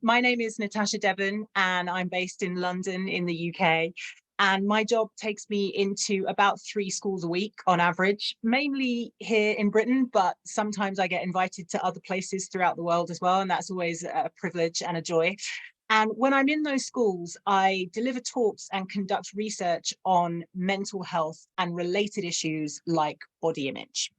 My name is Natasha Devon and I'm based in London in the UK. And my job takes me into about 3 schools a week on average, mainly here in Britain, but sometimes I get invited to other places throughout the world as well. And that's always a privilege and a joy. And when I'm in those schools, I deliver talks and conduct research on mental health and related issues like body image.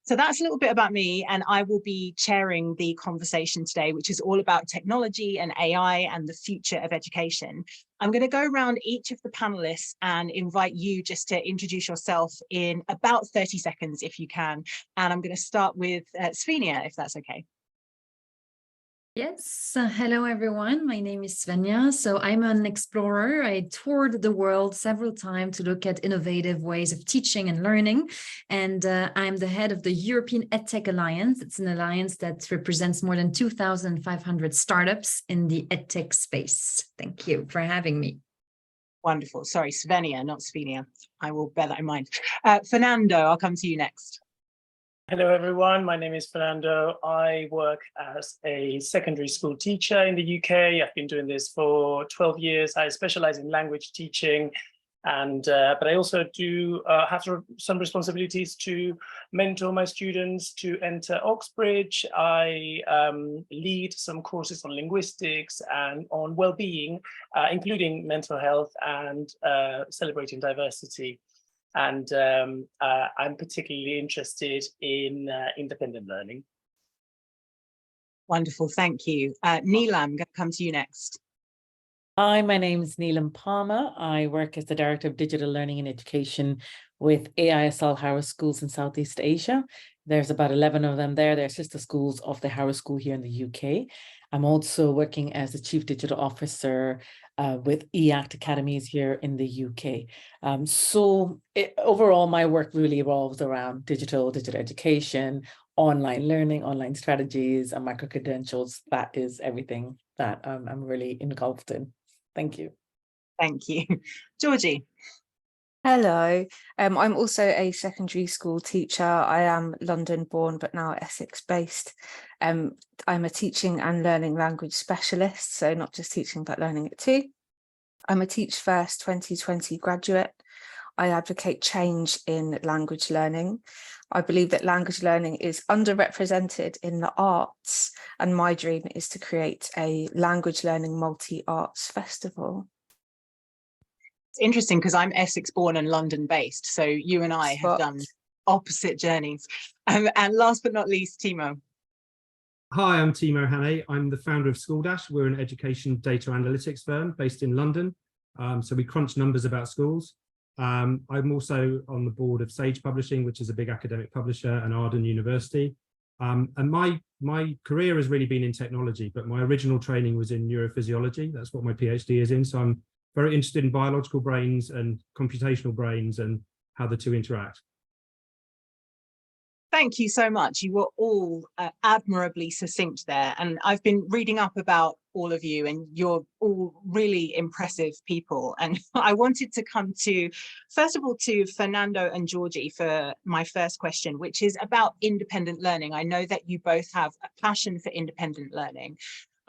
So that's a little bit about me, and I will be chairing the conversation today, which is all about technology and AI and the future of education. I'm going to go around each of the panelists and invite you just to introduce yourself in about 30 seconds, if you can. And I'm going to start with Svenja, if that's okay. Yes, hello everyone. My name is Svenja. So I'm an explorer. I toured the world several times to look at innovative ways of teaching and learning. And I'm the head of the European EdTech Alliance. It's an alliance that represents more than 2,500 startups in the EdTech space. Thank you for having me. Wonderful. Sorry, Svenja, not Svenja. I will bear that in mind. Fernando, I'll come to you next. Hello, everyone. My name is Fernando. I work as a secondary school teacher in the UK. I've been doing this for 12 years. I specialize in language teaching, and but I also do have some responsibilities to mentor my students to enter Oxbridge. I lead some courses on linguistics and on well-being, including mental health and celebrating diversity. And I'm particularly interested in independent learning. Wonderful, thank you. Neelam, I'm going to come to you next. Hi, my name is Neelam Palmer. I work as the Director of Digital Learning and Education with AISL Harrow Schools in Southeast Asia. There's about 11 of them there. They're sister schools of the Harrow School here in the UK. I'm also working as the Chief Digital Officer with EACT Academies here in the UK. Overall, my work really revolves around digital education, online learning, online strategies, and micro-credentials. That is everything that I'm really engulfed in. Thank you. Thank you. Georgie. Hello, I'm also a secondary school teacher. I am London born, but now Essex based. I'm a teaching and learning language specialist, so not just teaching, but learning it too. I'm a Teach First 2020 graduate. I advocate change in language learning. I believe that language learning is underrepresented in the arts, and my dream is to create a language learning multi-arts festival. It's interesting because I'm Essex born and London based, so you and I have done opposite journeys. And last but not least, Timo. Hi, I'm Timo Hannay. I'm the founder of SchoolDash. We're an education data analytics firm based in London. So we crunch numbers about schools. I'm also on the board of Sage Publishing, which is a big academic publisher, and Arden University. And my career has really been in technology, but my original training was in neurophysiology. That's what my PhD is in. So I'm very interested in biological brains and computational brains and how the two interact. Thank you so much. You were all admirably succinct there. And I've been reading up about all of you, and you're all really impressive people. And I wanted to come to, first of all, to Fernando and Georgie for my first question, which is about independent learning. I know that you both have a passion for independent learning.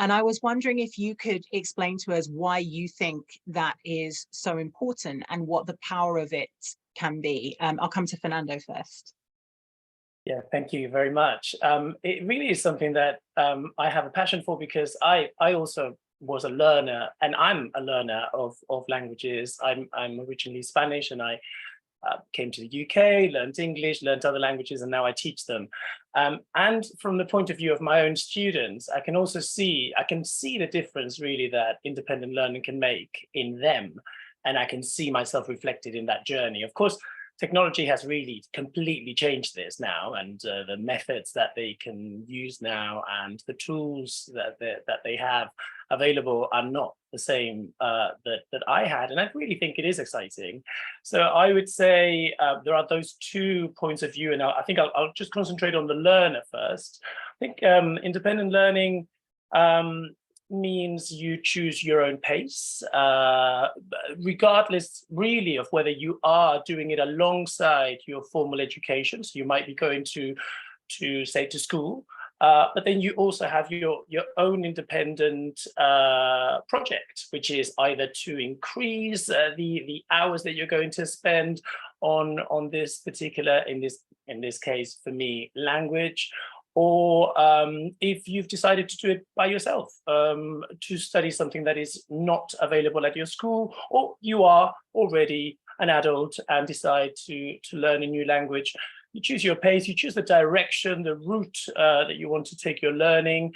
And I was wondering if you could explain to us why you think that is so important and what the power of it can be. I'll come to Fernando first. Yeah, thank you very much. It really is something that I have a passion for, because I also was a learner, and I'm a learner of languages. I'm originally Spanish, and I came to the UK, learned English, learned other languages, and now I teach them. And from the point of view of my own students, I can see the difference really that independent learning can make in them. And I can see myself reflected in that journey. Of course, technology has really completely changed this now, and the methods that they can use now and the tools that they have available are not the same that I had, and I really think it is exciting. So I would say there are those 2 points of view, and I think I'll just concentrate on the learner first. I think independent learning means you choose your own pace, regardless really of whether you are doing it alongside your formal education. So you might be going to school, But then you also have your own independent project, which is either to increase the hours that you're going to spend on this particular, in this case for me, language, or if you've decided to do it by yourself, to study something that is not available at your school, or you are already an adult and decide to learn a new language. You choose your pace, you choose the direction, the route that you want to take your learning.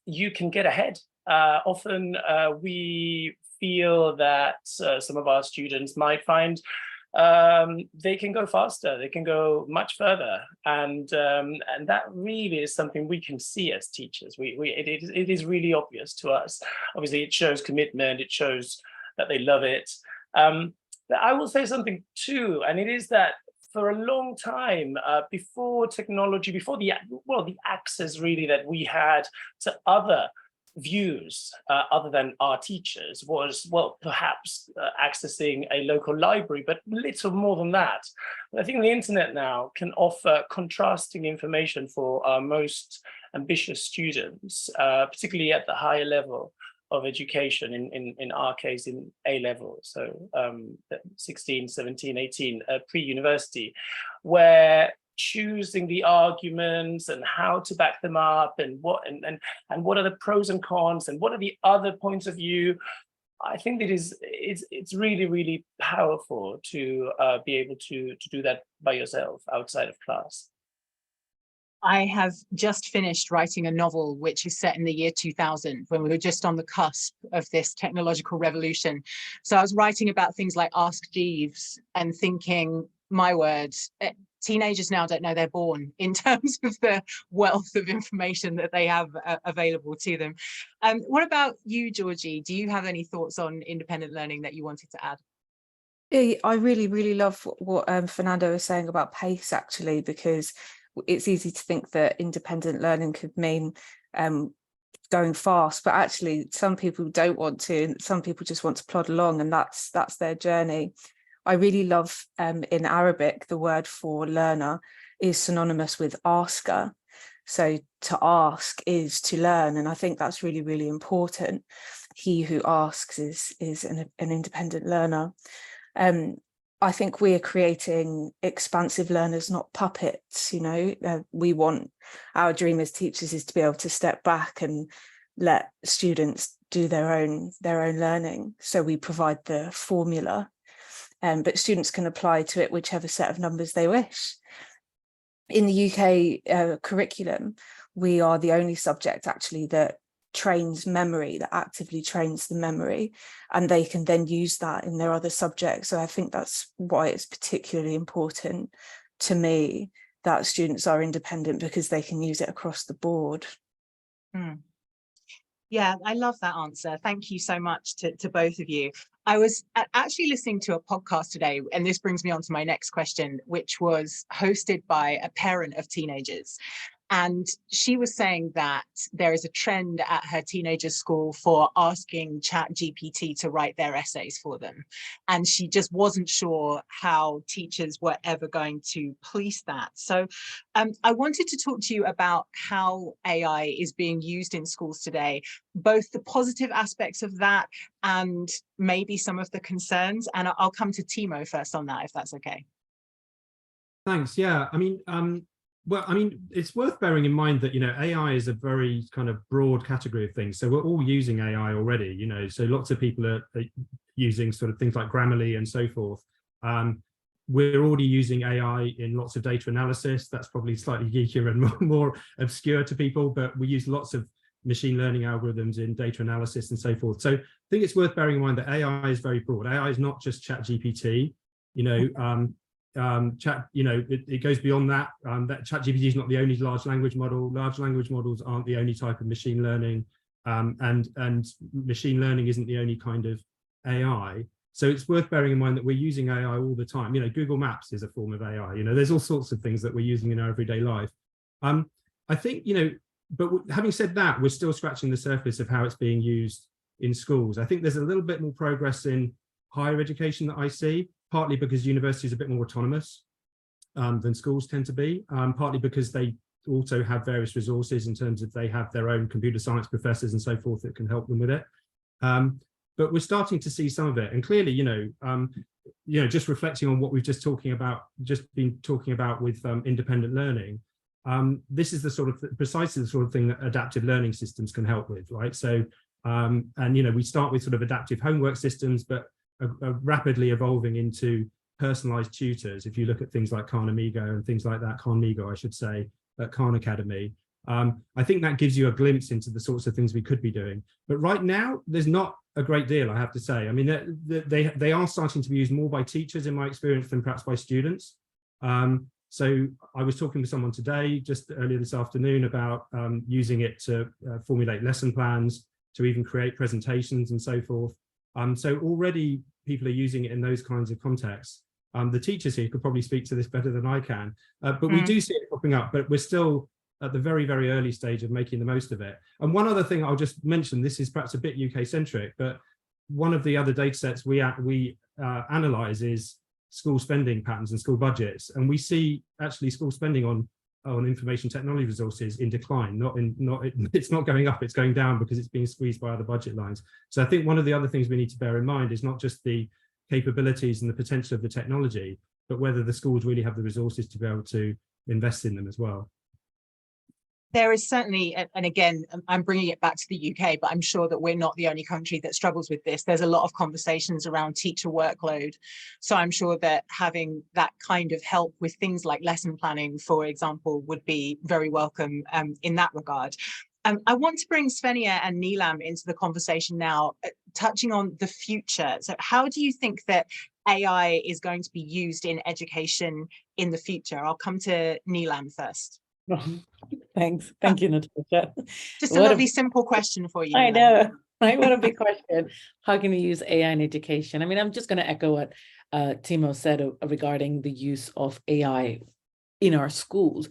You can get ahead. Often we feel that some of our students might find they can go faster, they can go much further, and that really is something we can see as teachers. It is really obvious to us. Obviously, it shows commitment, it shows that they love it. But I will say something too, and it is that for a long time, before technology, before the access really that we had to other views other than our teachers was, well, perhaps accessing a local library, but little more than that. I think the internet now can offer contrasting information for our most ambitious students, particularly at the higher level of education, in our case in A level, so 16, 17, 18, pre-university, where choosing the arguments and how to back them up, and what are the pros and cons, and what are the other points of view. I think that it's really, really powerful to be able to do that by yourself outside of class. I have just finished writing a novel which is set in the year 2000, when we were just on the cusp of this technological revolution. So I was writing about things like Ask Jeeves and thinking, my word, teenagers now don't know they're born in terms of the wealth of information that they have available to them. What about you, Georgie? Do you have any thoughts on independent learning that you wanted to add? Yeah, I really, really love what Fernando was saying about pace, actually, because it's easy to think that independent learning could mean going fast, but actually some people don't want to, and some people just want to plod along, and that's their journey. I really love in Arabic, the word for learner is synonymous with asker. So to ask is to learn, and I think that's really, really important. He who asks is an independent learner. I think we are creating expansive learners, not puppets. We want, our dream as teachers is to be able to step back and let students do their own learning. So we provide the formula, but students can apply to it whichever set of numbers they wish. In the UK curriculum, we are the only subject actually that trains memory, that actively trains the memory, and they can then use that in their other subjects. So I think that's why it's particularly important to me that students are independent, because they can use it across the board. Yeah, I love that answer. Thank you so much to both of you. I was actually listening to a podcast today, and this brings me on to my next question, which was hosted by a parent of teenagers. And she was saying that there is a trend at her teenager school for asking ChatGPT to write their essays for them. And she just wasn't sure how teachers were ever going to police that. So I wanted to talk to you about how AI is being used in schools today, both the positive aspects of that and maybe some of the concerns. And I'll come to Timo first on that, if that's okay. Thanks. Yeah, well, it's worth bearing in mind that, AI is a very kind of broad category of things. So we're all using AI already, so lots of people are using sort of things like Grammarly and so forth. We're already using AI in lots of data analysis. That's probably slightly geekier and more obscure to people, but we use lots of machine learning algorithms in data analysis and so forth. So I think it's worth bearing in mind that AI is very broad. AI is not just ChatGPT, it goes beyond that. That ChatGPT is not the only large language model. Large language models aren't the only type of machine learning, and machine learning isn't the only kind of AI. So it's worth bearing in mind that we're using AI all the time. Google Maps is a form of AI. There's all sorts of things that we're using in our everyday life. I think, but having said that, we're still scratching the surface of how it's being used in schools. I think there's a little bit more progress in higher education that I see, partly because universities are a bit more autonomous than schools tend to be, partly because they also have various resources in terms of they have their own computer science professors and so forth that can help them with it. But we're starting to see some of it, and clearly, just reflecting on what we've just been talking about with independent learning. This is precisely the sort of thing that adaptive learning systems can help with, right? So, we start with sort of adaptive homework systems, but are rapidly evolving into personalized tutors. If you look at things like Khan Amigo and things like that, Khan Migo, I should say, at Khan Academy, I think that gives you a glimpse into the sorts of things we could be doing. But right now, there's not a great deal, I have to say. I mean, they are starting to be used more by teachers, in my experience, than perhaps by students. So I was talking with someone today, just earlier this afternoon, about using it to formulate lesson plans, to even create presentations and so forth. So already people are using it in those kinds of contexts. The teachers here could probably speak to this better than I can, but we do see it popping up, but we're still at the very, very early stage of making the most of it. And one other thing I'll just mention, this is perhaps a bit UK centric, but one of the other data sets we analyze is school spending patterns and school budgets. And we see actually school spending on information technology resources in decline, it's not going up, it's going down because it's being squeezed by other budget lines. So I think one of the other things we need to bear in mind is not just the capabilities and the potential of the technology, but whether the schools really have the resources to be able to invest in them as well. There is certainly, and again, I'm bringing it back to the UK, but I'm sure that we're not the only country that struggles with this. There's a lot of conversations around teacher workload. So I'm sure that having that kind of help with things like lesson planning, for example, would be very welcome in that regard. I want to bring Svenja and Neelam into the conversation now, touching on the future. So how do you think that AI is going to be used in education in the future? I'll come to Neelam first. Thanks. Thank you, Natasha. Just a lovely, simple question for you. I know. What a big question. How can we use AI in education? I mean, I'm just going to echo what Timo said regarding the use of AI in our schools.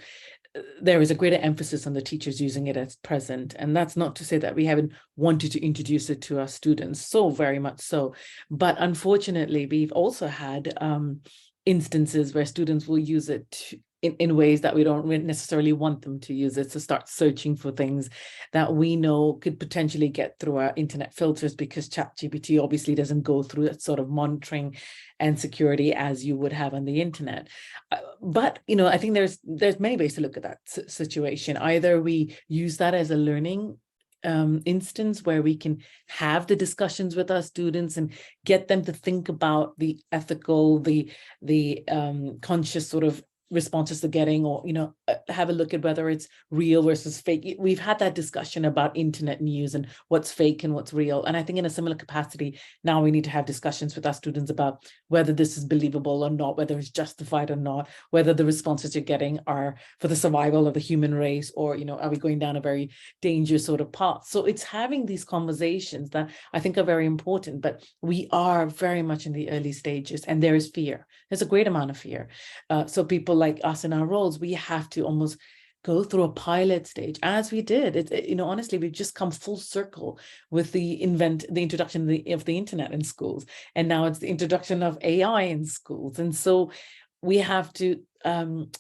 There is a greater emphasis on the teachers using it at present. And that's not to say that we haven't wanted to introduce it to our students, so very much so. But unfortunately, we've also had instances where students will use it in ways that we don't necessarily want them to use it, to start searching for things that we know could potentially get through our internet filters, because ChatGPT obviously doesn't go through that sort of monitoring and security as you would have on the internet. But, I think there's many ways to look at that situation. Either we use that as a learning instance where we can have the discussions with our students and get them to think about the ethical, the conscious sort of responses they're getting, or have a look at whether it's real versus fake. We've had that discussion about internet news and what's fake and what's real, and I think in a similar capacity now we need to have discussions with our students about whether this is believable or not, whether it's justified or not, whether the responses you're getting are for the survival of the human race, or are we going down a very dangerous sort of path. So it's having these conversations that I think are very important, but we are very much in the early stages, and there is fear. There's a great amount of fear. So people like us in our roles, we have to almost go through a pilot stage, as we did. Honestly, we've just come full circle with the introduction of the internet in schools, and now it's the introduction of AI in schools. And so we have to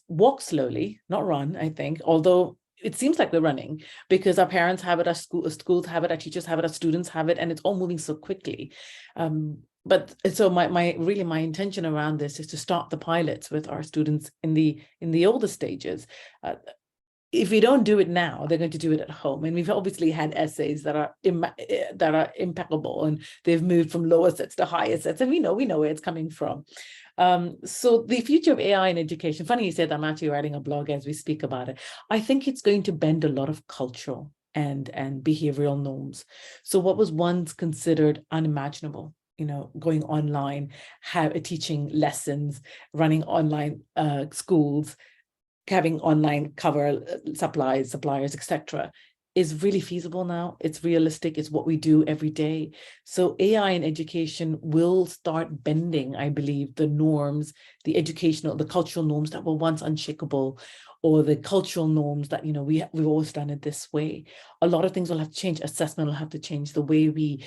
walk slowly, not run, I think, although it seems like we're running, because our parents have it, our schools have it, our teachers have it, our students have it, and it's all moving so quickly. But so my intention around this is to start the pilots with our students in the older stages. If we don't do it now, they're going to do it at home. And we've obviously had essays that are impeccable, and they've moved from lower sets to higher sets, and we know where it's coming from. So the future of AI in education, funny you said that, I'm actually writing a blog as we speak about it. I think it's going to bend a lot of cultural and behavioral norms. So what was once considered unimaginable, going online, teaching lessons, running online schools, having online cover suppliers, etc., is really feasible now. It's realistic. It's what we do every day. So AI in education will start bending, I believe, the norms, the cultural norms that were once unshakable, or the cultural norms that, we've always done it this way. A lot of things will have to change. Assessment will have to change. The way we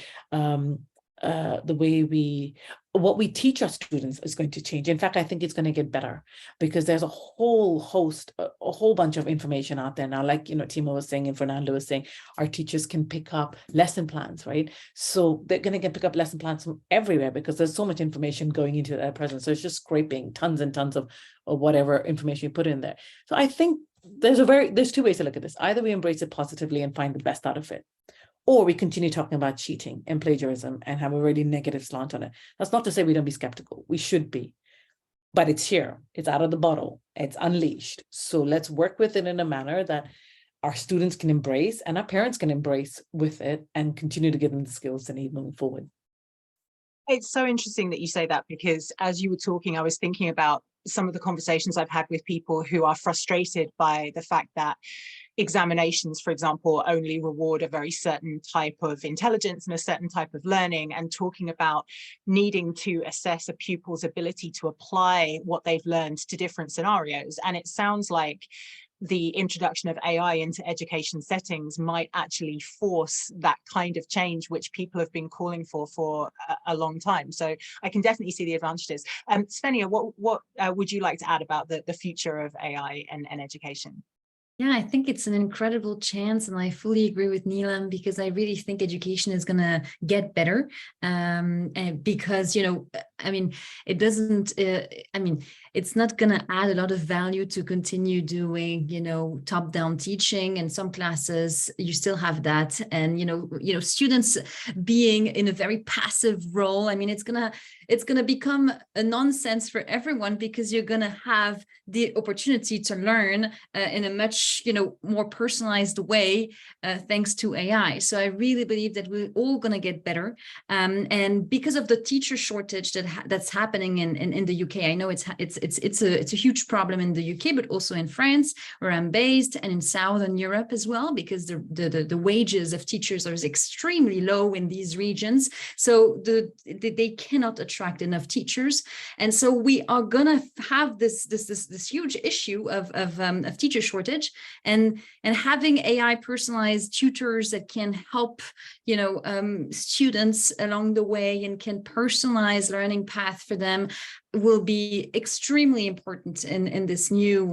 what we teach our students is going to change. In fact, I think it's going to get better because there's a whole host, a whole bunch of information out there now. Like, Timo was saying and Fernando was saying, our teachers can pick up lesson plans, right? So they're going to pick up lesson plans from everywhere because there's so much information going into their present. So it's just scraping tons and tons of whatever information you put in there. So I think there's two ways to look at this. Either we embrace it positively and find the best out of it, or we continue talking about cheating and plagiarism and have a really negative slant on it. That's not to say we don't be skeptical. We should be. But it's here. It's out of the bottle. It's unleashed. So let's work with it in a manner that our students can embrace and our parents can embrace with it and continue to give them the skills they need moving forward. It's so interesting that you say that, because as you were talking, I was thinking about some of the conversations I've had with people who are frustrated by the fact that examinations, for example, only reward a very certain type of intelligence and a certain type of learning, and talking about needing to assess a pupil's ability to apply what they've learned to different scenarios. And it sounds like the introduction of AI into education settings might actually force that kind of change, which people have been calling for a long time. So I can definitely see the advantages. Svenja, what would you like to add about the future of AI and education? Yeah, I think it's an incredible chance, and I fully agree with Neelam, because I really think education is going to get better. And because, I mean, it doesn't, it's not going to add a lot of value to continue doing, top-down teaching. And some classes, you still have that. And, students being in a very passive role, I mean, it's going to become a nonsense for everyone, because you're going to have the opportunity to learn in a much more personalized way thanks to AI. So I really believe that we're all going to get better. And because of the teacher shortage that's happening in the UK, I know it's a huge problem in the UK, but also in France, where I'm based, and in Southern Europe as well, because the wages of teachers are extremely low in these regions. So they cannot attract enough teachers, and so we are gonna have this huge issue of teacher shortage, and having AI personalized tutors that can help students along the way and can personalize learning path for them will be extremely important in this new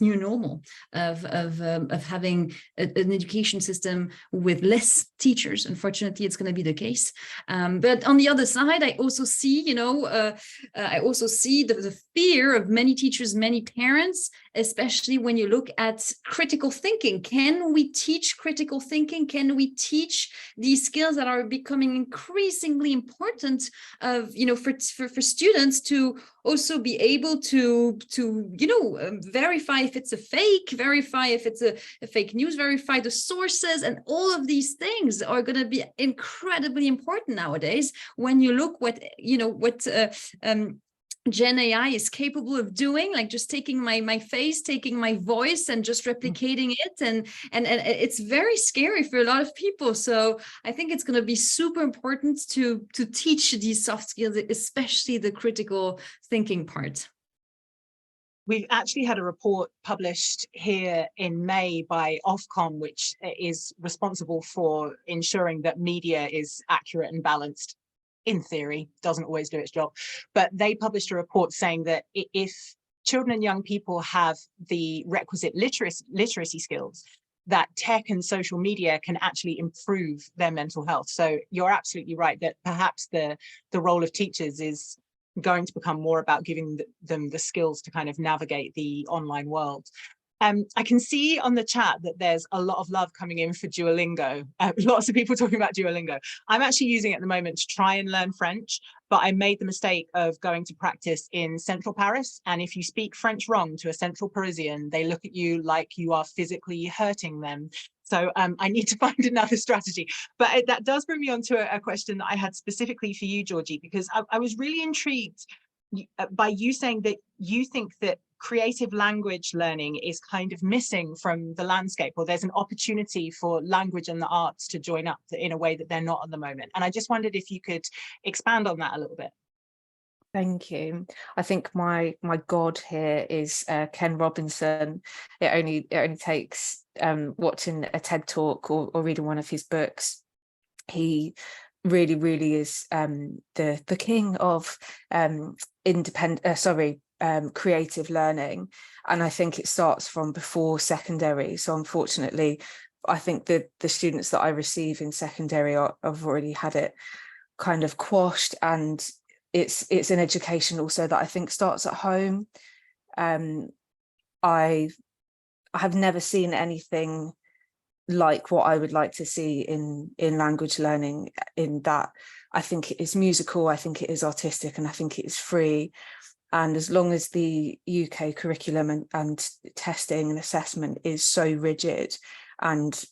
normal of having an education system with less teachers. Unfortunately, it's going to be the case. But on the other side, I also see, the fear of many teachers, many parents, especially when you look at critical thinking. Can we teach critical thinking? Can we teach these skills that are becoming increasingly important for students to also be able to verify if it's a fake, verify if it's a fake news, verify the sources, and all of these things are going to be incredibly important nowadays. When you look what Gen AI is capable of doing, like just taking my face, taking my voice, and just replicating it, and it's very scary for a lot of people. So I think it's going to be super important to teach these soft skills, especially the critical thinking part. We've actually had a report published here in May by Ofcom, which is responsible for ensuring that media is accurate and balanced. In theory, doesn't always do its job, but they published a report saying that if children and young people have the requisite literacy skills, that tech and social media can actually improve their mental health. So you're absolutely right that perhaps the role of teachers is going to become more about giving them the skills to kind of navigate the online world. I can see on the chat that there's a lot of love coming in for Duolingo. Lots of people talking about Duolingo. I'm actually using it at the moment to try and learn French, but I made the mistake of going to practice in central Paris. And if you speak French wrong to a central Parisian, they look at you like you are physically hurting them. So I need to find another strategy. But that does bring me on to a question that I had specifically for you, Georgie, because I was really intrigued by you saying that you think that creative language learning is kind of missing from the landscape, or there's an opportunity for language and the arts to join up in a way that they're not at the moment. And I just wondered if you could expand on that a little bit. Thank you. I think my god here is Ken Robinson. It only takes watching a TED talk or reading one of his books. He really is the king of creative learning. And I think it starts from before secondary. So unfortunately, I think the students that I receive in secondary have already had it kind of quashed, and it's an education also that I think starts at home. I have never seen anything like what I would like to see in language learning, in that I think it is musical, I think it is artistic, and I think it is free. And as long as the UK curriculum and testing and assessment is so rigid, and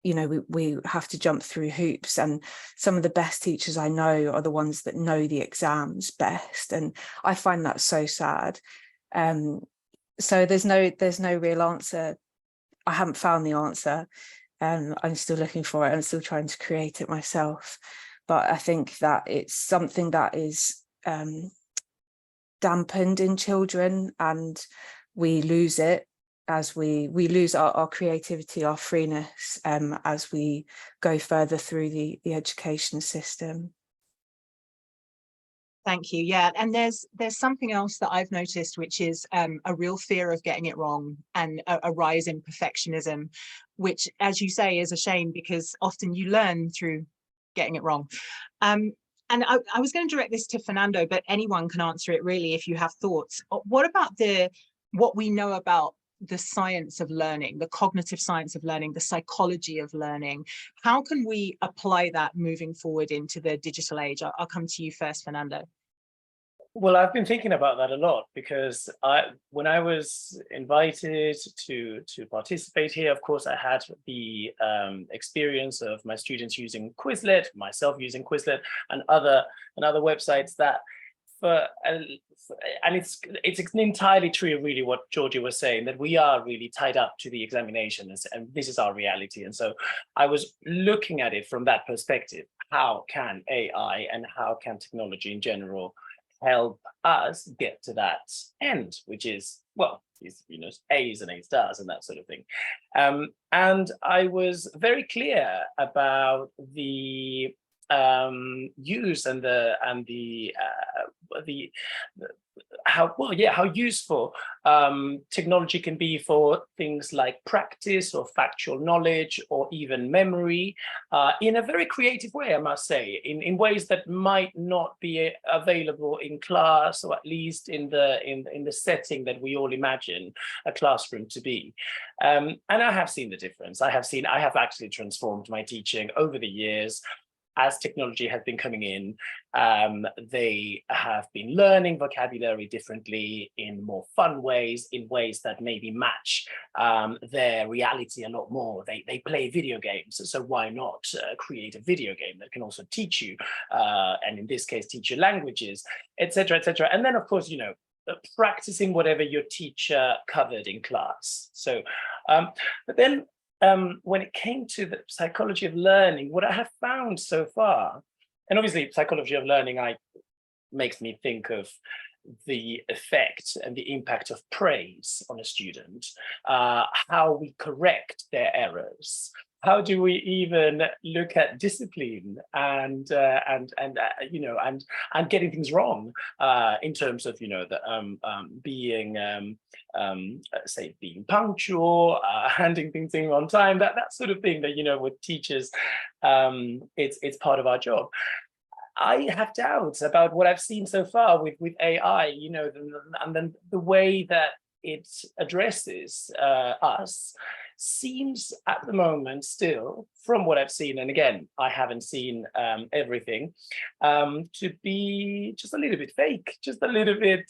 you know, we have to jump through hoops, and some of the best teachers I know are the ones that know the exams best, and I find that so sad. So there's no real answer. I haven't found the answer. I'm still looking for it. I'm still trying to create it myself. But I think that it's something that is dampened in children, and we lose it as we lose our creativity, our freeness, as we go further through the education system. Thank you. Yeah, and there's something else that I've noticed, which is a real fear of getting it wrong, and a rise in perfectionism, which, as you say, is a shame, because often you learn through getting it wrong. And I was going to direct this to Fernando, but anyone can answer it really if you have thoughts. What about what we know about the science of learning, the cognitive science of learning, the psychology of learning? How can we apply that moving forward into the digital age? I'll come to you first, Fernando. Well, I've been thinking about that a lot, because when I was invited to participate here, of course, I had the experience of my students using Quizlet, myself using Quizlet, and other websites that and it's entirely true, really, what Georgia was saying, that we are really tied up to the examinations, and this is our reality. And so I was looking at it from that perspective. How can AI and how can technology in general help us get to that end, which is, well, you know, A's and A stars and that sort of thing. And I was very clear about the use and how useful technology can be for things like practice or factual knowledge or even memory, in a very creative way, I must say, in ways that might not be available in class, or at least in the setting that we all imagine a classroom to be. And I have seen the difference. I have actually transformed my teaching over the years. As technology has been coming in, they have been learning vocabulary differently, in more fun ways, in ways that maybe match their reality a lot more. They play video games, so why not create a video game that can also teach you, and in this case, teach you languages, etc., etc. And then, of course, you know, practicing whatever your teacher covered in class. So, but then, when it came to the psychology of learning, what I have found so far, and obviously psychology of learning makes me think of the effect and the impact of praise on a student, how we correct their errors. How do we even look at discipline and you know, and getting things wrong, in terms of, you know, the being say being punctual, handing things in on time, that sort of thing that, you know, with teachers, it's part of our job. I have doubts about what I've seen so far with AI, you know, and then the way that it addresses us seems at the moment still, from what I've seen, and again, I haven't seen everything, to be just a little bit fake, just a little bit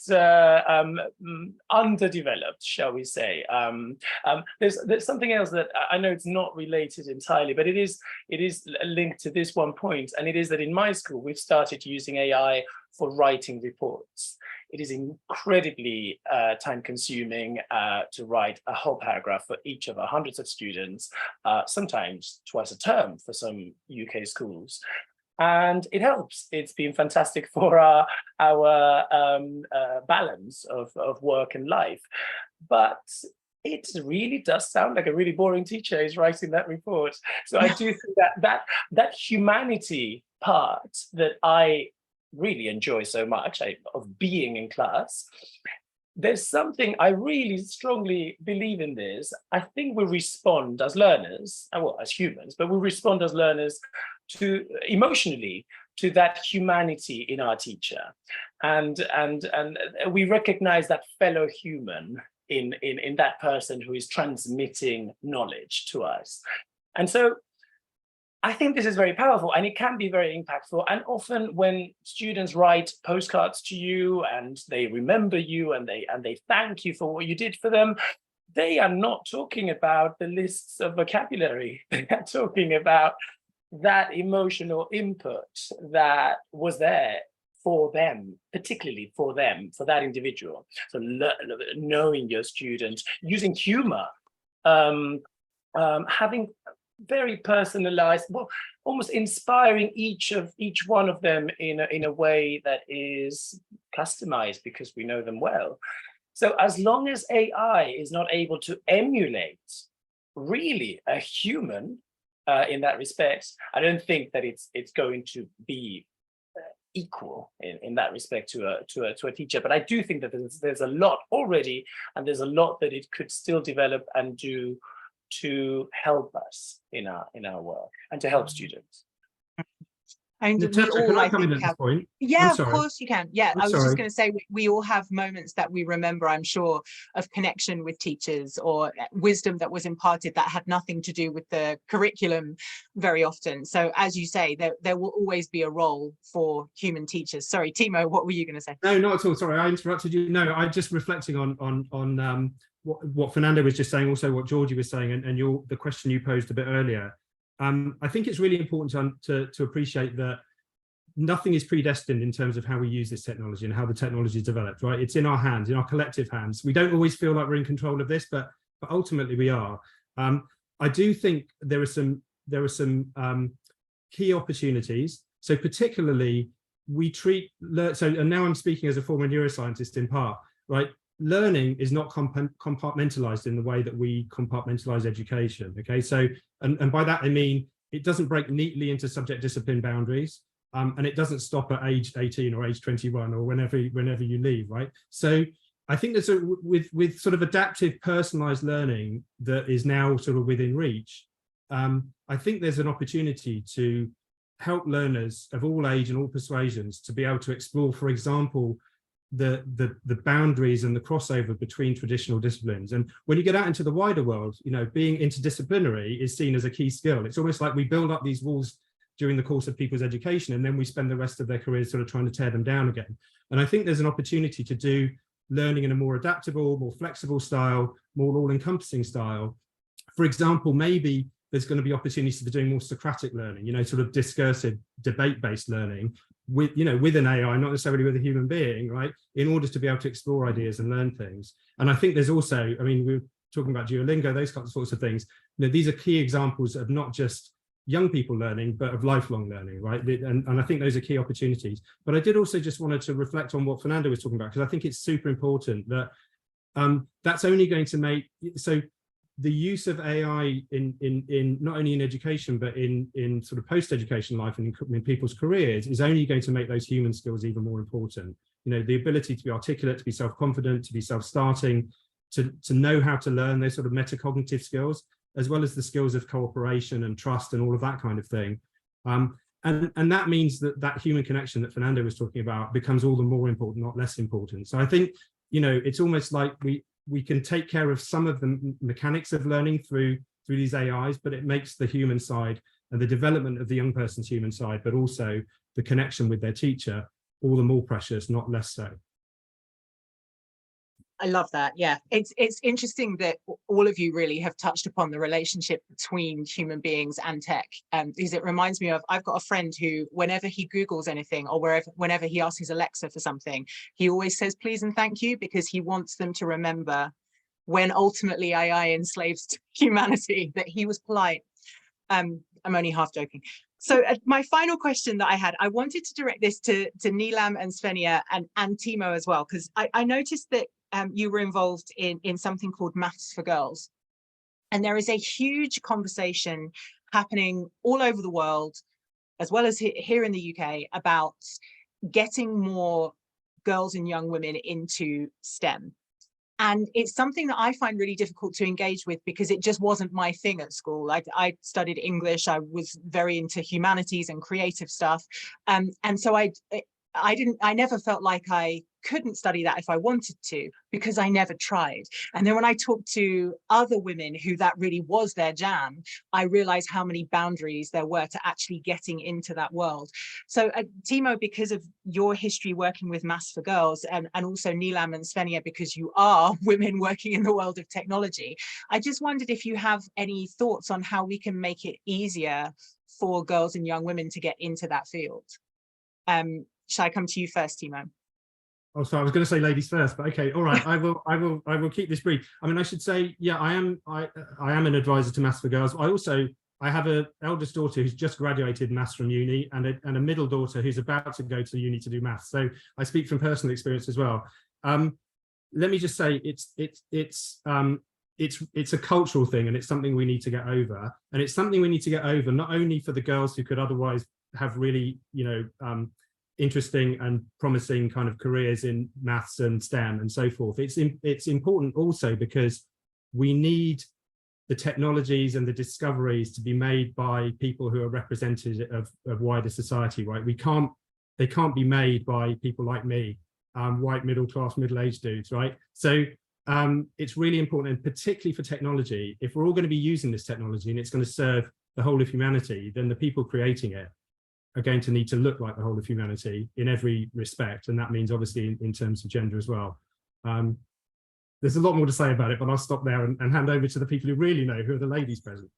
underdeveloped, shall we say. There's something else that I know it's not related entirely, but it is linked to this one point, and it is that in my school, we've started using AI for writing reports. It is incredibly time-consuming to write a whole paragraph for each of our hundreds of students, sometimes twice a term for some UK schools. And it helps. It's been fantastic for our balance of work and life. But it really does sound like a really boring teacher is writing that report. So I do think that humanity part that I really enjoy so much, of being in class, there's something I really strongly believe in this. I think we respond as learners, well, as humans, but we respond as learners to emotionally to that humanity in our teacher. And we recognize that fellow human in that person who is transmitting knowledge to us. And so I think this is very powerful, and it can be very impactful. And often when students write postcards to you and they remember you and they thank you for what you did for them, they are not talking about the lists of vocabulary. They are talking about that emotional input that was there for them, particularly for them, for that individual. So knowing your students, using humor, having very personalized, well, almost inspiring each one of them in a way that is customized because we know them well. So as long as AI is not able to emulate really a human in that respect, I don't think that it's going to be equal in that respect to a teacher. But I do think that there's a lot already, and there's a lot that it could still develop and do to help us in our work and to help students. And Natasha, we all, can I I come in think, at this point? yeah, I'm of course you can. Yeah, I'm I was sorry. just going to say we all have moments that we remember, I'm sure, of connection with teachers or wisdom that was imparted that had nothing to do with the curriculum very often. So as you say, there will always be a role for human teachers. Sorry, Timo, what were you going to say? No, not at all. Sorry, I interrupted you. No, I'm just reflecting on what Fernando was just saying, also what Georgie was saying, and the question you posed a bit earlier. I think it's really important to appreciate that nothing is predestined in terms of how we use this technology and how the technology is developed, right? It's in our hands, in our collective hands. We don't always feel like we're in control of this, but ultimately we are. I do think there are some key opportunities. So particularly and now I'm speaking as a former neuroscientist in part, right? Learning is not compartmentalized in the way that we compartmentalize education, okay? So, and by that I mean, it doesn't break neatly into subject discipline boundaries, and it doesn't stop at age 18 or age 21 or whenever you leave, right? So I think there's with sort of adaptive personalized learning that is now sort of within reach, I think there's an opportunity to help learners of all age and all persuasions to be able to explore, for example, the boundaries and the crossover between traditional disciplines. And when you get out into the wider world, you know, being interdisciplinary is seen as a key skill. It's almost like we build up these walls during the course of people's education, and then we spend the rest of their careers sort of trying to tear them down again. And I think there's an opportunity to do learning in a more adaptable, more flexible style, more all-encompassing style. For example, maybe there's going to be opportunities for doing more Socratic learning, you know, sort of discursive, debate-based learning with, you know, with an AI, not necessarily with a human being, right, in order to be able to explore ideas and learn things. And I think there's also, I mean, we're talking about Duolingo, those sorts of things. You know, these are key examples of not just young people learning, but of lifelong learning, right? And I think those are key opportunities. But I did also just wanted to reflect on what Fernando was talking about, because I think it's super important that that's only going to make, so the use of AI in not only in education, but in sort of post-education life and in people's careers is only going to make those human skills even more important. You know, the ability to be articulate, to be self-confident, to be self-starting, to know how to learn, those sort of metacognitive skills, as well as the skills of cooperation and trust and all of that kind of thing. And that means that human connection that Fernando was talking about becomes all the more important, not less important. So I think, you know, it's almost like we can take care of some of the mechanics of learning through these AIs, but it makes the human side and the development of the young person's human side, but also the connection with their teacher, all the more precious, not less so. I love that. Yeah, it's interesting that all of you really have touched upon the relationship between human beings and tech, because it reminds me of, I've got a friend who, whenever he Googles anything or whenever he asks his Alexa for something, he always says please and thank you, because he wants them to remember when ultimately AI enslaves humanity that he was polite. I'm only half joking. So my final question that I had, I wanted to direct this to Neelam and Svenja and Timo as well, because I noticed that you were involved in something called Maths for Girls. And there is a huge conversation happening all over the world as well as here in the UK, about getting more girls and young women into STEM. And it's something that I find really difficult to engage with because it just wasn't my thing at school. Like, I studied English, I was very into humanities and creative stuff. And so I never felt like I couldn't study that if I wanted to, because I never tried. And then when I talked to other women who that really was their jam, I realized how many boundaries there were to actually getting into that world. So Timo, because of your history working with Maths for Girls, and also Neelam and Svenja, because you are women working in the world of technology, I just wondered if you have any thoughts on how we can make it easier for girls and young women to get into that field. Shall I come to you first, Timo? Oh, sorry, I was going to say ladies first, but okay, all right. I will keep this brief. I mean, I should say, yeah, I am an advisor to Maths for Girls. I have an eldest daughter who's just graduated maths from uni, and a middle daughter who's about to go to uni to do maths. So I speak from personal experience as well. Let me just say, it's a cultural thing, and it's something we need to get over. And it's something we need to get over not only for the girls who could otherwise have really, interesting and promising kind of careers in maths and STEM and so forth. It's important also because we need the technologies and the discoveries to be made by people who are representative of wider society, right? They can't be made by people like me, white middle-class, middle-aged dudes, right? So it's really important, and particularly for technology, if we're all going to be using this technology and it's going to serve the whole of humanity, then the people creating it are going to need to look like the whole of humanity in every respect. And that means obviously in terms of gender as well. There's a lot more to say about it, but I'll stop there and hand over to the people who really know, who are the ladies present.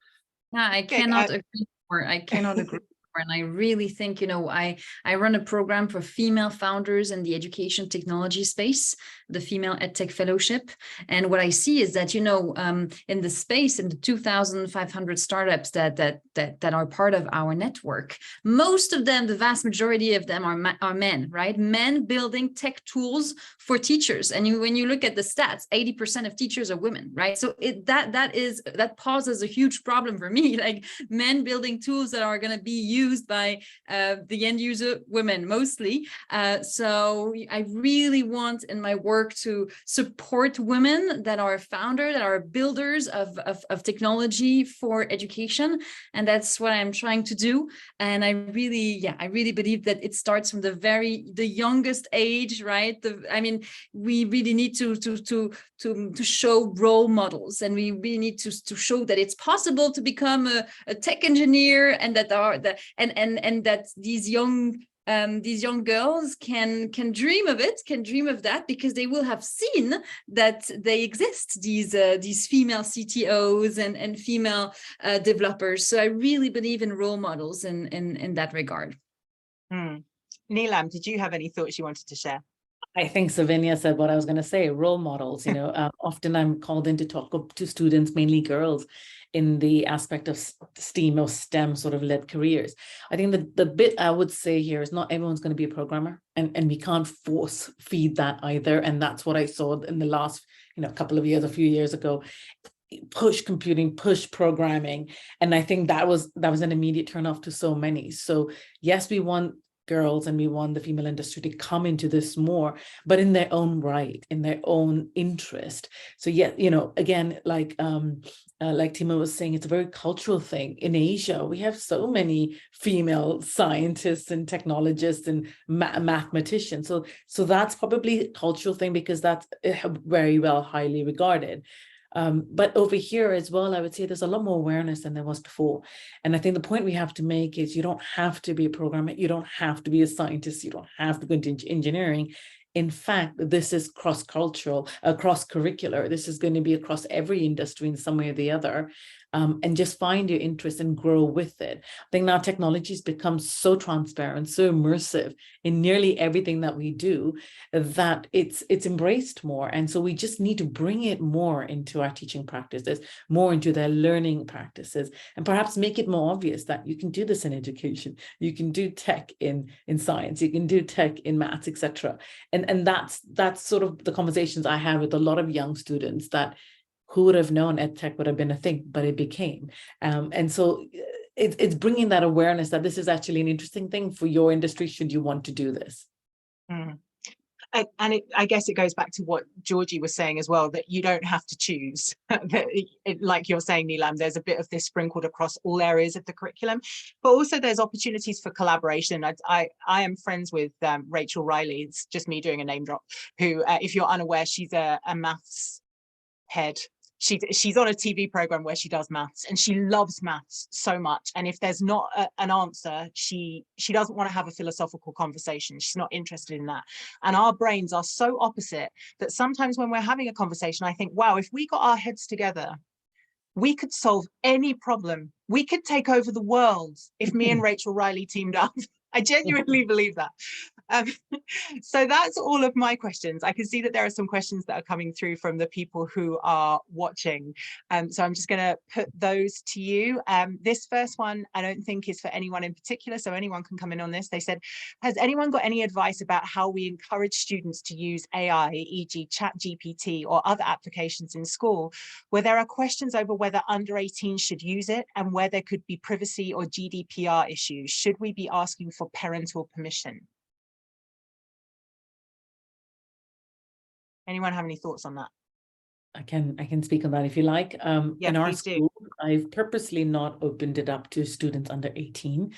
Yeah, I cannot agree more. I cannot agree more. And I really think, I run a program for female founders in the education technology space, the Female EdTech Fellowship. And what I see is that, in the space, in the 2,500 startups that are part of our network, most of them, the vast majority of them are men, right? Men building tech tools for teachers. And when you look at the stats, 80% of teachers are women, right? So that poses a huge problem for me, like men building tools that are going to be used by the end user women mostly. So I really want in my work to support women that are founders, that are builders of technology for education. And that's what I'm trying to do. And I really believe that it starts from the youngest age, right? We really need to show role models, and we really need to show that it's possible to become a tech engineer, and that these young girls can dream of it, can dream of that, because they will have seen that they exist, these female CTOs and female developers. So I really believe in role models in that regard. Neelam, did you have any thoughts you wanted to share? I think Svenja said what I was going to say, role models. Often I'm called in to talk to students, mainly girls, in the aspect of STEAM or STEM sort of led careers. I think the bit I would say here is not everyone's going to be a programmer, and we can't force feed that either. And that's what I saw in the last, couple of years, a few years ago. Push computing, push programming. And I think that was an immediate turnoff to so many. So yes, we want girls and we want the female industry to come into this more, but in their own right, in their own interest. So yeah, again, like Timo was saying, it's a very cultural thing. In Asia, we have so many female scientists and technologists and mathematicians. So that's probably a cultural thing, because that's very well highly regarded. But over here as well, I would say there's a lot more awareness than there was before. And I think the point we have to make is you don't have to be a programmer. You don't have to be a scientist. You don't have to go into engineering. In fact, this is cross-cultural, cross-curricular. This is going to be across every industry in some way or the other. And just find your interest and grow with it. I think now technology has become so transparent, so immersive in nearly everything that we do, that it's embraced more. And so we just need to bring it more into our teaching practices, more into their learning practices, and perhaps make it more obvious that you can do this in education, you can do tech in science, you can do tech in maths, etc. And that's sort of the conversations I have with a lot of young students, that who would have known edtech would have been a thing, but it became. And so it's bringing that awareness that this is actually an interesting thing for your industry should you want to do this. Mm. And I guess it goes back to what Georgie was saying as well, that you don't have to choose. Like you're saying, Neelam, there's a bit of this sprinkled across all areas of the curriculum, but also there's opportunities for collaboration. I am friends with Rachel Riley. It's just me doing a name drop, who, if you're unaware, she's a maths head. She's on a TV program where she does maths, and she loves maths so much. And if there's not an answer, she doesn't want to have a philosophical conversation. She's not interested in that. And our brains are so opposite that sometimes when we're having a conversation, I think, wow, if we got our heads together, we could solve any problem. We could take over the world if me and Rachel Riley teamed up. I genuinely believe that. So that's all of my questions. I can see that there are some questions that are coming through from the people who are watching. So I'm just going to put those to you. This first one, I don't think is for anyone in particular, so anyone can come in on this. They said, has anyone got any advice about how we encourage students to use AI, e.g. ChatGPT or other applications in school, where there are questions over whether under 18 should use it and where there could be privacy or GDPR issues? Should we be asking for parental permission? Anyone have any thoughts on that? I can speak on that if you like. In our school, I've purposely not opened it up to students under 18,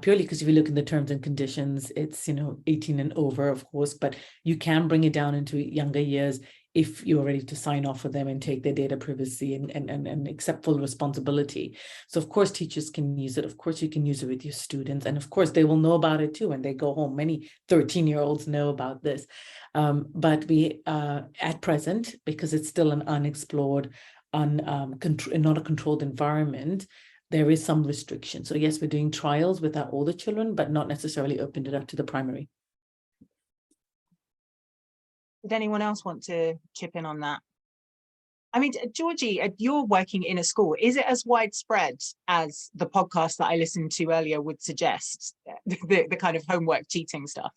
purely because if you look in the terms and conditions, it's 18 and over, of course, but you can bring it down into younger years if you're ready to sign off for them and take their data privacy and accept full responsibility. So of course teachers can use it. Of course you can use it with your students. And of course they will know about it too when they go home. Many 13-year-olds know about this. But we, at present, because it's still an unexplored, not a controlled environment, there is some restriction. So yes, we're doing trials with our older children, but not necessarily opened it up to the primary. Did anyone else want to chip in on that? I mean, Georgie, you're working in a school. Is it as widespread as the podcast that I listened to earlier would suggest, the kind of homework cheating stuff?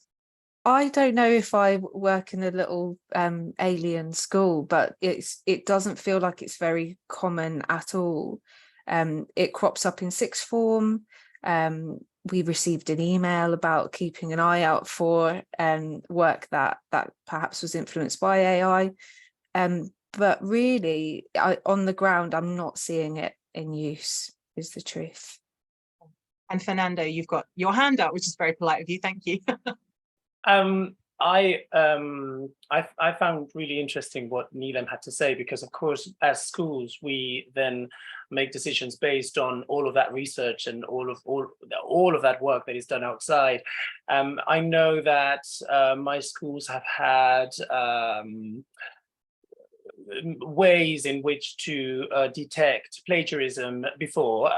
I don't know if I work in a little alien school, but it doesn't feel like it's very common at all. It crops up in sixth form. We received an email about keeping an eye out for work that perhaps was influenced by AI. But really, on the ground, I'm not seeing it in use, is the truth. And Fernando, you've got your hand up, which is very polite of you. Thank you. I found really interesting what Neelam had to say, because of course, as schools, we then make decisions based on all of that research and all of that work that is done outside. I know that my schools have had ways in which to detect plagiarism before,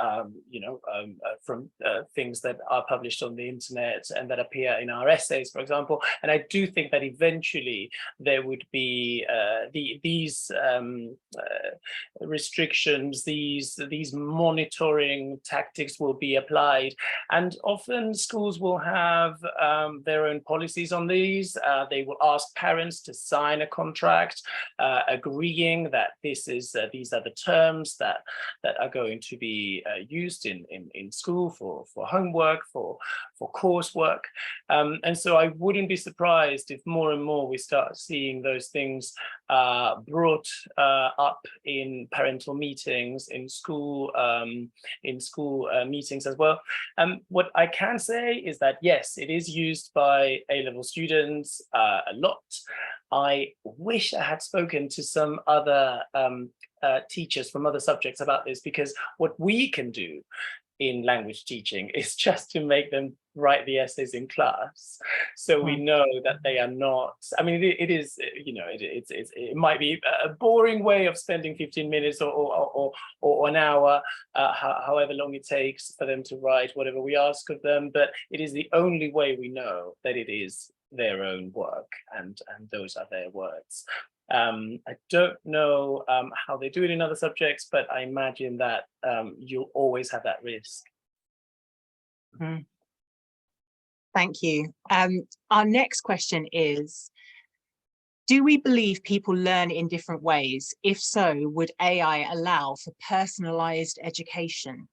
from things that are published on the internet and that appear in our essays, for example. And I do think that eventually there would be these restrictions, these monitoring tactics will be applied. And often schools will have their own policies on these. They will ask parents to sign a contract, agreeing that these are the terms that are going to be used in school for homework, for coursework. And so I wouldn't be surprised if more and more we start seeing those things brought up in parental meetings, in school meetings as well. What I can say is that yes, it is used by A-level students a lot. I wish I had spoken to some other teachers from other subjects about this, because what we can do in language teaching is just to make them write the essays in class, so we know that they are not. I mean, it is, it might be a boring way of spending 15 minutes or an hour, however long it takes for them to write whatever we ask of them, but it is the only way we know that it is their own work and those are their words. I don't know how they do it in other subjects, but I imagine that you'll always have that risk. Thank you. Our next question is, do we believe people learn in different ways? If so, would AI allow for personalized education?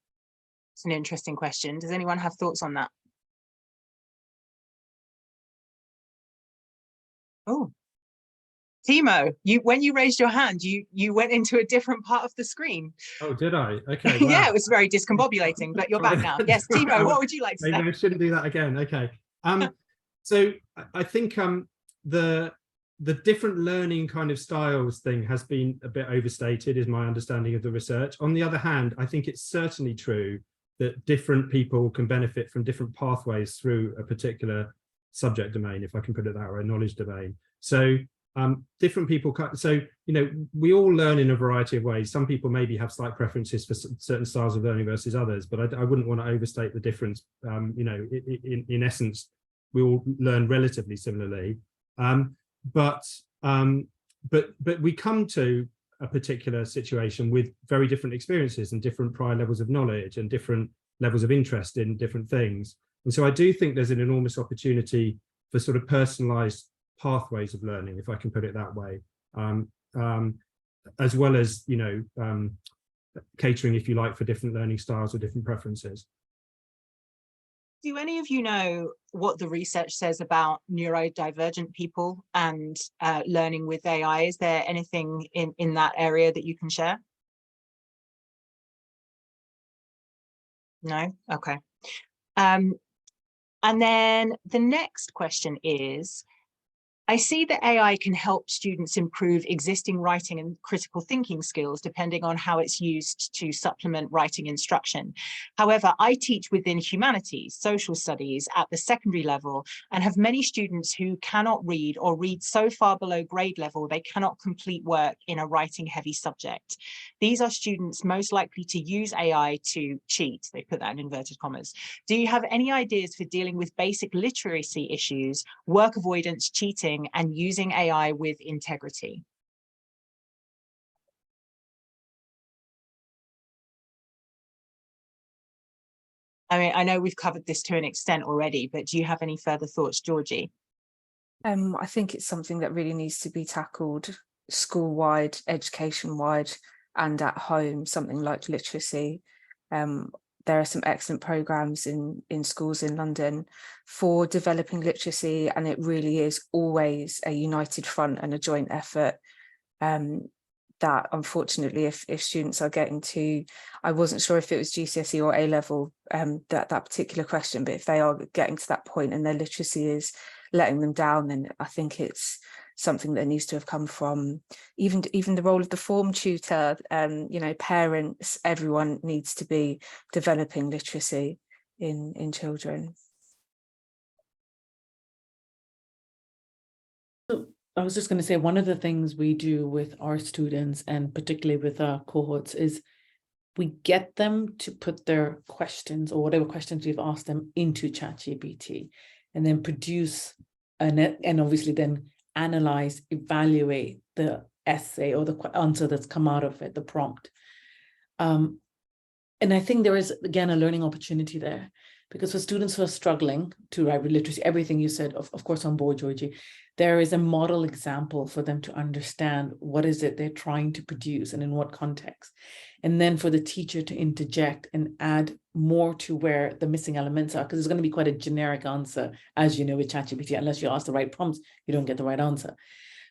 It's an interesting question. Does anyone have thoughts on that? Oh, Timo, when you raised your hand, you went into a different part of the screen. Oh, did I? Okay. Yeah, Wow. it was very discombobulating, but you're back now. Yes, Timo, what would you like to say? Maybe I shouldn't do that again. Okay. So I think the different learning kind of styles thing has been a bit overstated, is my understanding of the research. On the other hand, I think it's certainly true that different people can benefit from different pathways through a particular subject domain, if I can put it that way, knowledge domain. So different people, so, you know, we all learn in a variety of ways. Some people maybe have slight preferences for certain styles of learning versus others, but I wouldn't want to overstate the difference. You know, in essence, we all learn relatively similarly. But we come to a particular situation with very different experiences and different prior levels of knowledge and different levels of interest in different things. And so I do think there's an enormous opportunity for sort of personalized pathways of learning, if I can put it that way, as well as, you know, catering, if you like, for different learning styles or different preferences. Do any of you know what the research says about neurodivergent people and learning with AI? Is there anything in that area that you can share? No? Okay. And then the next question is, I see that AI can help students improve existing writing and critical thinking skills depending on how it's used to supplement writing instruction. However, I teach within humanities, social studies at the secondary level, and have many students who cannot read or read so far below grade level they cannot complete work in a writing heavy subject. These are students most likely to use AI to cheat. They put that in inverted commas. Do you have any ideas for dealing with basic literacy issues, work avoidance, cheating, and using AI with integrity? I mean, I know we've covered this to an extent already, but do you have any further thoughts, Georgie? I think it's something that really needs to be tackled school-wide, education-wide, and at home, something like literacy. There are some excellent programs in schools in London for developing literacy, and it really is always a united front and a joint effort. That unfortunately, if students are getting to, I wasn't sure if it was GCSE or A level, that particular question, but if they are getting to that point and their literacy is letting them down, then I think it's something that needs to have come from even the role of the form tutor, you know, parents, everyone needs to be developing literacy in children. So I was just going to say, one of the things we do with our students, and particularly with our cohorts, is we get them to put their questions or whatever questions we've asked them into ChatGPT, and then produce and obviously then analyze, evaluate the essay or the answer that's come out of it, the prompt. And I think there is, again, a learning opportunity there, because for students who are struggling to write with literacy, everything you said, of course, on board, Georgie, there is a model example for them to understand what is it they're trying to produce and in what context. And then for the teacher to interject and add more to where the missing elements are, because it's going to be quite a generic answer, as you know, with ChatGPT. Unless you ask the right prompts, you don't get the right answer.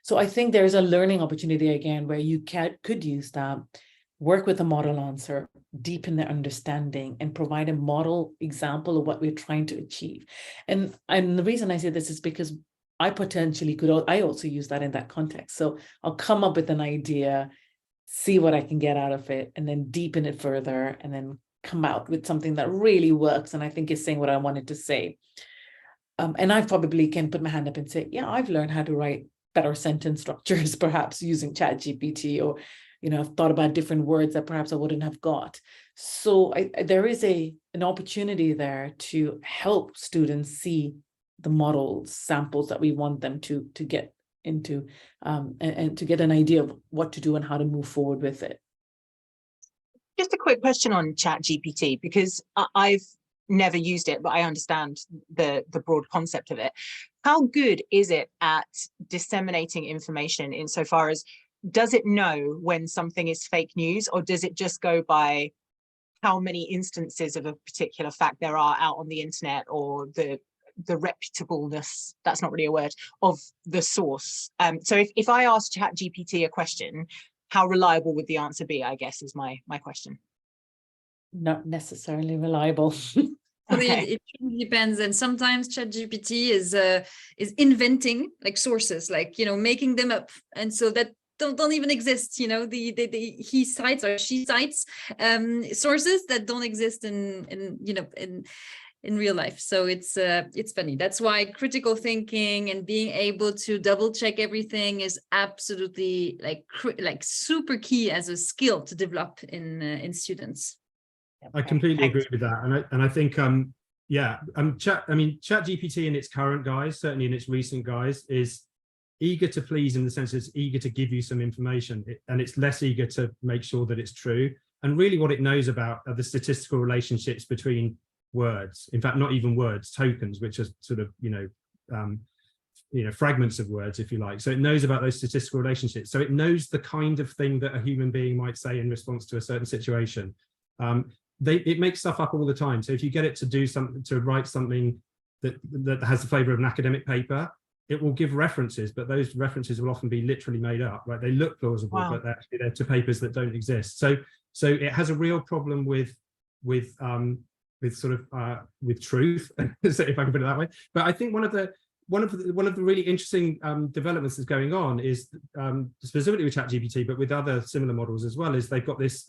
So I think there's a learning opportunity again where you could use that, work with a model answer, deepen their understanding, and provide a model example of what we're trying to achieve. And the reason I say this is because I potentially I also use that in that context. So I'll come up with an idea, see what I can get out of it, and then deepen it further, and then come out with something that really works and I think is saying what I wanted to say. And I probably can put my hand up and say, yeah, I've learned how to write better sentence structures, perhaps using ChatGPT, or, you know, I've thought about different words that perhaps I wouldn't have got. So there is an opportunity there to help students see the models, samples that we want them to get into, and to get an idea of what to do and how to move forward with it. Just a quick question on ChatGPT, because I've never used it, but I understand the broad concept of it. How good is it at disseminating information insofar as, does it know when something is fake news, or does it just go by how many instances of a particular fact there are out on the internet, or the reputableness, that's not really a word, of the source. So if I asked ChatGPT a question, how reliable would the answer be, I guess, is my question. Not necessarily reliable. Okay. It really depends, and sometimes ChatGPT is inventing like sources, like, you know, making them up, and so that don't even exist. You know, he cites or she cites sources that don't exist in you know in real life. So it's funny. That's why critical thinking and being able to double check everything is absolutely like super key as a skill to develop in students. I completely agree with that, and I think ChatGPT in its current guise, certainly in its recent guise, is eager to please in the sense it's eager to give you some information, and it's less eager to make sure that it's true. And really, what it knows about are the statistical relationships between words. In fact, not even words, tokens, which are sort of fragments of words, if you like. So it knows about those statistical relationships. So it knows the kind of thing that a human being might say in response to a certain situation. It makes stuff up all the time. So if you get it to do something, to write something that has the flavor of an academic paper, it will give references, but those references will often be literally made up, right? They look plausible, Wow. but actually they're to papers that don't exist. So it has a real problem with truth, if I can put it that way. But I think one of the really interesting developments that's going on is specifically with ChatGPT, but with other similar models as well, is they've got this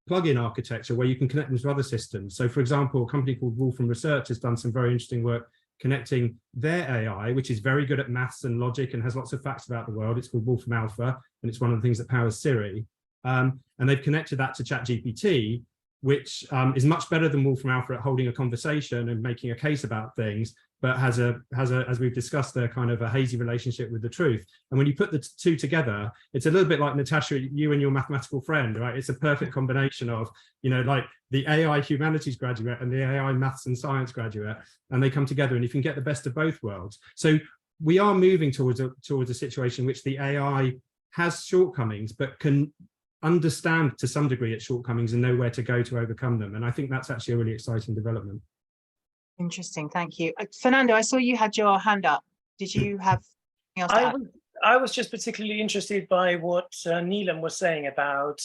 plug-in architecture where you can connect them to other systems. So, for example, a company called Wolfram Research has done some very interesting work connecting their AI, which is very good at maths and logic and has lots of facts about the world. It's called Wolfram Alpha, and it's one of the things that powers Siri. And they've connected that to ChatGPT, which is much better than Wolfram Alpha at holding a conversation and making a case about things, but has a, as we've discussed, a kind of a hazy relationship with the truth. And when you put the two together, it's a little bit like, Natasha, you and your mathematical friend, right? It's a perfect combination of, like the AI humanities graduate and the AI maths and science graduate, and they come together and you can get the best of both worlds. So we are moving towards a situation in which the AI has shortcomings, but can understand to some degree its shortcomings and know where to go to overcome them. And I think that's actually a really exciting development. Interesting, thank you. Fernando, I saw you had your hand up. Did you have anything else to add? I was just particularly interested by what Neelam was saying about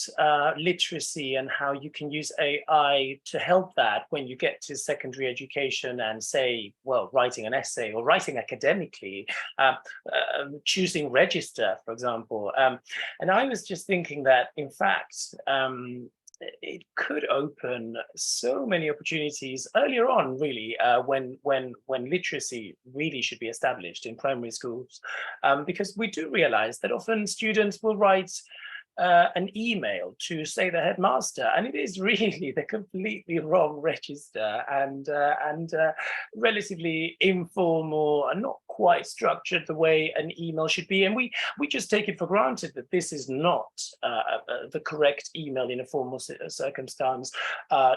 literacy and how you can use AI to help that when you get to secondary education and say, well, writing an essay or writing academically, choosing register, for example. And I was just thinking that, in fact, it could open so many opportunities earlier on, really, when literacy really should be established in primary schools, because we do realize that often students will write an email to, say, the headmaster, and it is really the completely wrong register and relatively informal and not quite structured the way an email should be. And we just take it for granted that this is not the correct email in a formal circumstance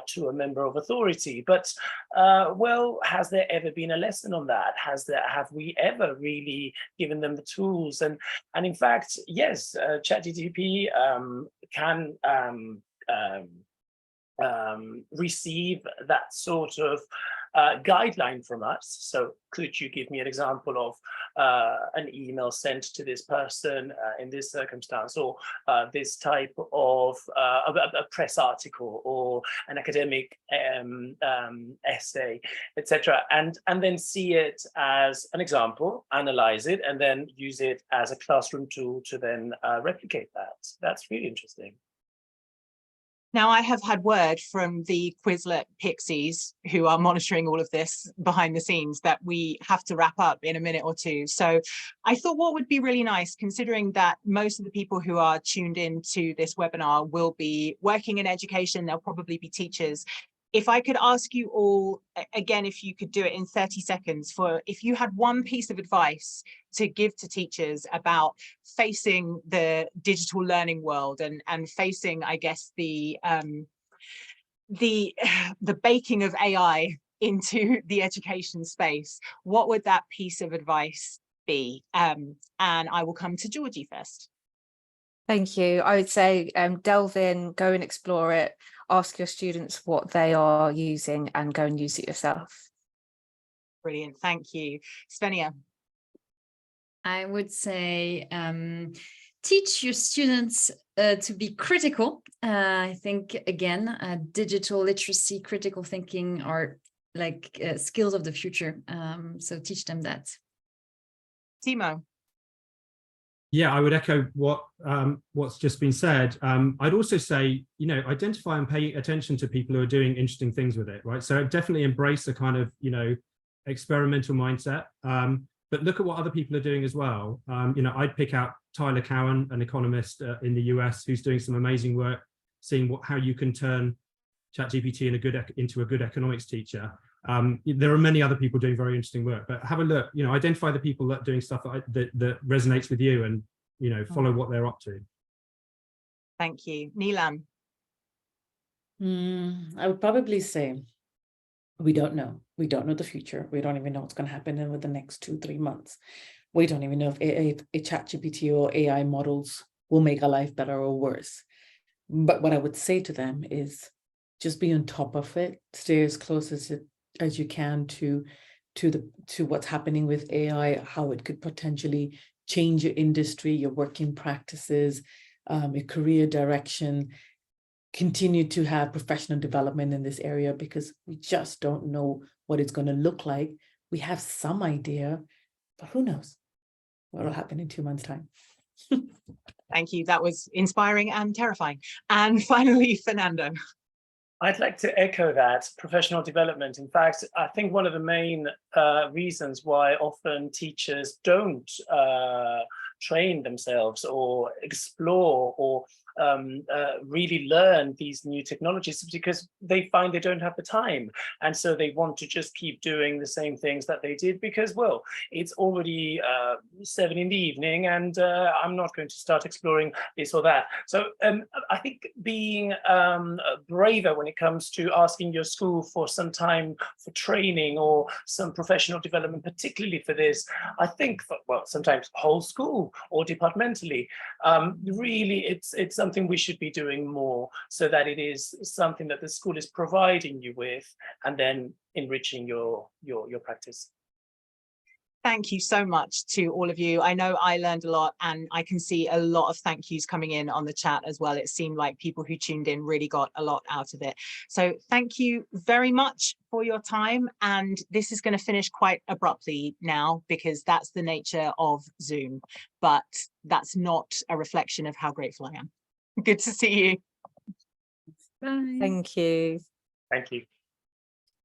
to a member of authority. But well, has there ever been a lesson on that? Have we ever really given them the tools? And in fact, yes, ChatGPT can receive that sort of guideline from us. So could you give me an example of an email sent to this person in this circumstance, or this type of a press article or an academic essay, etc., and then see it as an example, analyze it, and then use it as a classroom tool to then replicate that. That's really interesting. Now, I have had word from the Quizlet Pixies, who are monitoring all of this behind the scenes, that we have to wrap up in a minute or two. So I thought what would be really nice, considering that most of the people who are tuned in to this webinar will be working in education, they'll probably be teachers. If I could ask you all, again, if you could do it in 30 seconds, for if you had one piece of advice to give to teachers about facing the digital learning world and facing, I guess, the baking of AI into the education space, what would that piece of advice be? And I will come to Georgie first. Thank you. I would say delve in, go and explore it. ask your students what they are using and go and use it yourself. Brilliant, thank you. Svenja. I would say teach your students to be critical. I think, again, digital literacy, critical thinking are like skills of the future. So teach them that. Timo. Yeah, I would echo what's just been said. I'd also say, identify and pay attention to people who are doing interesting things with it, right? So definitely embrace a kind of, experimental mindset. But look at what other people are doing as well. I'd pick out Tyler Cowen, an economist in the US, who's doing some amazing work, seeing how you can turn ChatGPT into a good economics teacher. There are many other people doing very interesting work, but have a look. Identify the people that are doing stuff that resonates with you, and follow what they're up to. Thank you, Neelam. I would probably say, we don't know. We don't know the future. We don't even know what's going to happen in the next 2-3 months. We don't even know if a ChatGPT or AI models will make our life better or worse. But what I would say to them is just be on top of it. Stay as close as you can to what's happening with AI, how it could potentially change your industry, your working practices, your career direction. Continue to have professional development in this area, because we just don't know what it's going to look like. We have some idea, but who knows what will happen in 2 months' time. Thank you. That was inspiring and terrifying. And finally, Fernando. I'd like to echo that professional development. In fact, I think one of the main reasons why often teachers don't train themselves or explore or really learn these new technologies is because they find they don't have the time, and so they want to just keep doing the same things that they did because, well, it's already 7 in the evening and I'm not going to start exploring this or that. So I think being braver when it comes to asking your school for some time for training or some professional development, particularly for this, I think sometimes whole school or departmentally, really it's something we should be doing more, so that it is something that the school is providing you with and then enriching your practice. Thank you so much to all of you. I know I learned a lot, and I can see a lot of thank yous coming in on the chat as well. It seemed like people who tuned in really got a lot out of it. So thank you very much for your time. And this is going to finish quite abruptly now, because that's the nature of Zoom, but that's not a reflection of how grateful I am. Good to see you. Bye. Thank you. Thank you.